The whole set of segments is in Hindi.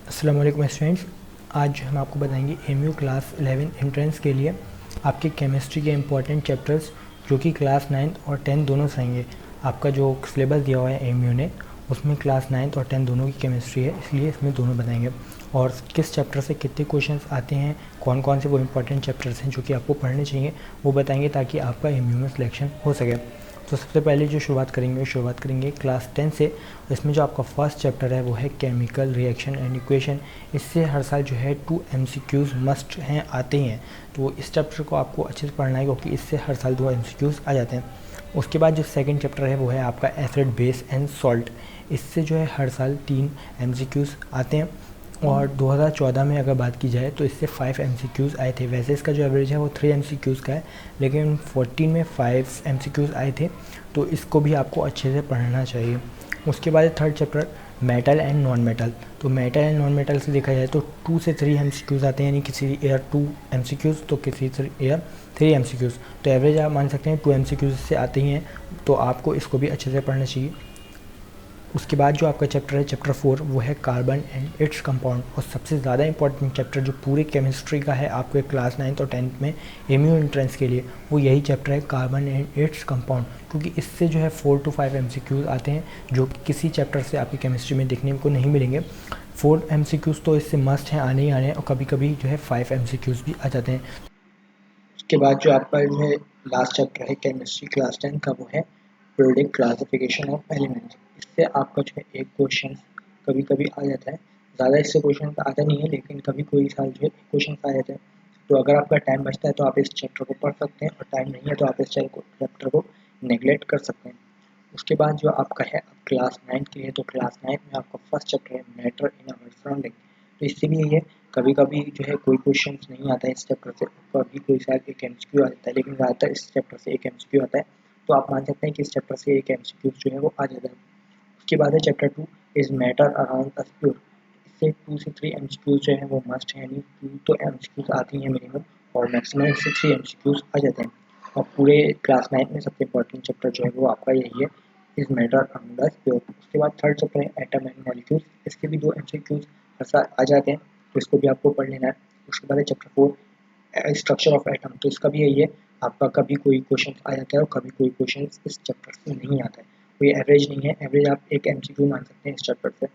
अस्सलाम वालेकुम स्टूडेंट्स। आज हम आपको बताएंगे एमयू क्लास 11 एंट्रेंस के लिए आपके केमिस्ट्री के इम्पॉर्टेंट चैप्टर्स जो कि क्लास 9th और 10th दोनों से आएंगे। आपका जो सिलेबस दिया हुआ है एमयू ने उसमें क्लास 9th और 10th दोनों की केमिस्ट्री है, इसलिए इसमें दोनों बताएंगे। और किस चैप्टर से कितने क्वेश्चंस आते हैं, कौन कौन से वो इम्पॉर्टेंट चैप्टर्स हैं जो कि आपको पढ़ने चाहिए, वो बताएंगे ताकि आपका एमयू में सिलेक्शन हो सके। तो सबसे पहले जो शुरुआत करेंगे क्लास 10 से। इसमें जो आपका फर्स्ट चैप्टर है वो है केमिकल रिएक्शन एंड इक्वेशन। इससे हर साल जो है 2 MCQs मस्ट हैं, आते हैं। तो इस चैप्टर को आपको अच्छे से पढ़ना है क्योंकि इससे हर साल 2 MCQs आ जाते हैं। उसके बाद जो सेकंड चैप्टर है वो है आपका एसिड बेस एंड सॉल्ट। इससे जो है हर साल 3 MCQs आते हैं। और 2014 में अगर बात की जाए तो इससे 5 MCQs आए थे। वैसे इसका जो एवरेज है वो 3 MCQs का है, लेकिन 14 में 5 MCQs आए थे, तो इसको भी आपको अच्छे से पढ़ना चाहिए। उसके बाद third chapter metal and non metal. तो मेटल एंड नॉन मेटल से देखा जाए तो 2 से 3 MCQs आते हैं, यानी किसी ईयर 2 MCQs तो किसी ईयर 3 MCQs। तो एवरेज आप मान सकते हैं 2 MCQs से आते ही हैं, तो आपको इसको भी अच्छे से पढ़ना चाहिए। उसके बाद जो आपका चैप्टर है चैप्टर 4 वो है कार्बन एंड इट्स कंपाउंड। और सबसे ज़्यादा इंपॉर्टेंट चैप्टर जो पूरे केमिस्ट्री का है आपके क्लास 9th और 10th में एमयू एंट्रेंस के लिए, वो यही चैप्टर है कार्बन एंड इट्स कंपाउंड। क्योंकि इससे जो है 4 to 5 MCQs आते हैं जो कि किसी चैप्टर से आपकी केमिस्ट्री में देखने को नहीं मिलेंगे। 4 MCQs तो इससे मस्ट हैं, आने ही आने हैं, और कभी कभी जो है 5 MCQs भी आ जाते हैं। उसके बाद जो आपका जो है लास्ट चैप्टर है केमिस्ट्री क्लास 10 का वो है पीरियोडिक क्लासिफिकेशन ऑफ एलिमेंट्स। इससे आपका जो है एक क्वेश्चन कभी कभी आ जाता है। ज़्यादा इससे क्वेश्चन आता नहीं है, लेकिन कभी कोई साल जो है क्वेश्चन आ जाते हैं। तो अगर आपका टाइम बचता है तो आप इस चैप्टर को पढ़ सकते हैं, और टाइम नहीं है तो आप इस चैप्टर को नेगलेक्ट कर सकते हैं। उसके बाद जो आपका है क्लास 9 के लिए, तो क्लास 9 में आपका फर्स्ट चैप्टर है मैटर इन आवर सराउंडिंग। तो इससे भी यही है, कभी कभी जो है कोई क्वेश्चन नहीं आता है इस चैप्टर से, कभी कोई शायद एक MCQ आ जाता है, लेकिन ज़्यादातर इस चैप्टर से एक MCQ आता है। तो आप मान सकते हैं कि इस चैप्टर से एक MCQ जो है वो आ जाता है। उसके बाद है chapter 2 is matter around us pure. इससे 2 से 3 MCQ जो है वो मस्ट है, यानी 2 तो MCQ आती हैं मिनिमम, और मैक्सिमम से 3 MCQ आ जाते हैं। और पूरे क्लास 9 में सबसे इंपॉर्टेंट चैप्टर जो है वो आपका यही है, is matter around us pure. उसके बाद थर्ड चैप्टर है एटम एंड मॉलिक्यूल्स। इसके भी 2 MCQs हर साल आ जाते हैं, तो इसको भी आपको पढ़ लेना है। उसके बाद है चैप्टर 4 स्ट्रक्चर ऑफ एटम। तो इसका भी यही है, आपका कभी कोई क्वेश्चन आ जाता है और कभी कोई क्वेश्चन इस चैप्टर से नहीं आता है। कोई एवरेज नहीं है, एवरेज आप एक MCQ मान सकते हैं इस चैप्टर से।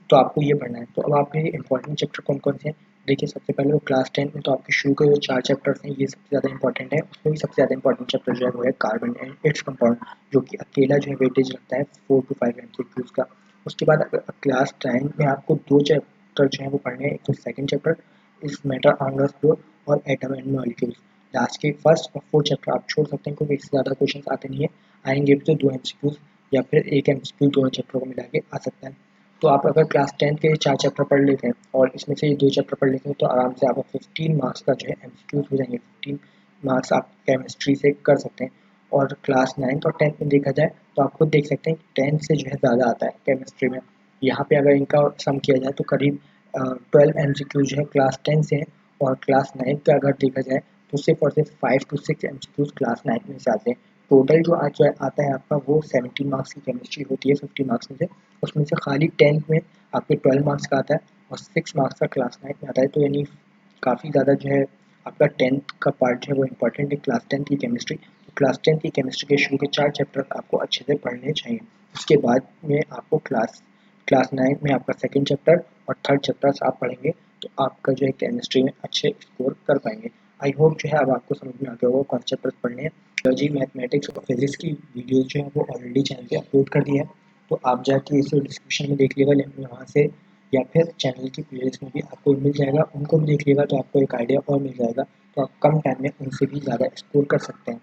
तो आपको ये पढ़ना है। तो अब आपके इंपॉर्टेंट चैप्टर कौन कौन से हैं देखिए। सबसे पहले वो क्लास 10 में तो आपके शुरू के जो 4 चैप्टर्स हैं ये सबसे ज़्यादा इंपॉर्टेंट है। उसमें भी सबसे ज़्यादा इंपॉर्टेंट चैप्टर जो है वो है कार्बन एंड इट्स कंपाउंड, जो कि अकेला जो है वेटेज रखता है 4 to 5 MCQs का। उसके बाद क्लास 10 में आपको 2 चैप्टर जो है वो पढ़ने हैं। एक तो सेकंड चैप्टर इस मैटर ऑन प्योर, और एटम एंड मॉलिक्यूल्स। लास्ट के फर्स्ट और फोर्थ चैप्टर आप छोड़ सकते हैं क्योंकि इससे ज़्यादा क्वेश्चन आते नहीं है। आएंगे भी तो 2 MCQs या फिर एक MCQ दोनों चैप्टर को मिला के आ सकता है। तो आप अगर क्लास 10 के 4 चैप्टर पढ़ लेते हैं और इसमें से ये 2 चैप्टर पढ़ लेते हैं, तो आराम से आपको 15 मार्क्स का जो है MCQs हो जाएंगे। 15 मार्क्स आप केमिस्ट्री से कर सकते हैं। और क्लास 9 और 10 में देखा जाए तो आप खुद देख सकते हैं 10 से जो है ज़्यादा आता है केमिस्ट्री में। यहाँ पे अगर इनका सम किया जाए तो करीब 12 MCQ जो है क्लास 10 से है, और क्लास 9 का अगर देखा जाए तो सिर्फ और सिर्फ 5 to 6 MCQs क्लास 9 में से आते हैं। टोटल जो आज आता है आपका वो 17 मार्क्स की केमिस्ट्री होती है 50 मार्क्स में से। उसमें से खाली 10th में आपके 12 मार्क्स का आता है, और 6 मार्क्स का क्लास 9 में आता है। तो यानी काफ़ी ज़्यादा जो है आपका 10th का पार्ट जो है वो इंपॉर्टेंट है क्लास 10 की केमिस्ट्री। तो क्लास 10 की केमिस्ट्री के शुरू के 4 चैप्टर आपको अच्छे से पढ़ने चाहिए। उसके बाद में आपको क्लास क्लास 9 में आपका सेकंड चैप्टर और थर्ड चैप्टर्स आप पढ़ेंगे, तो आपका जो है केमिस्ट्री में अच्छे स्कोर कर पाएंगे। आई होप जो है अब आपको समझ में आ गया होगा कौन से चैप्टर्स पढ़ने हैं। बायोलॉजी, मैथमेटिक्स और फिजिक्स की वीडियोज जो है वो ऑलरेडी चैनल पे अपलोड कर दिया है, तो आप जाके इसे डिस्क्रिप्शन में देख लीजिएगा, लिंक में वहाँ से, या फिर चैनल की प्लेलिस्ट में भी आपको मिल जाएगा, उनको भी देख लीजिएगा तो आपको एक आइडिया और मिल जाएगा। तो आप कम टाइम में उनसे भी ज़्यादा एक्सप्लोर कर सकते हैं।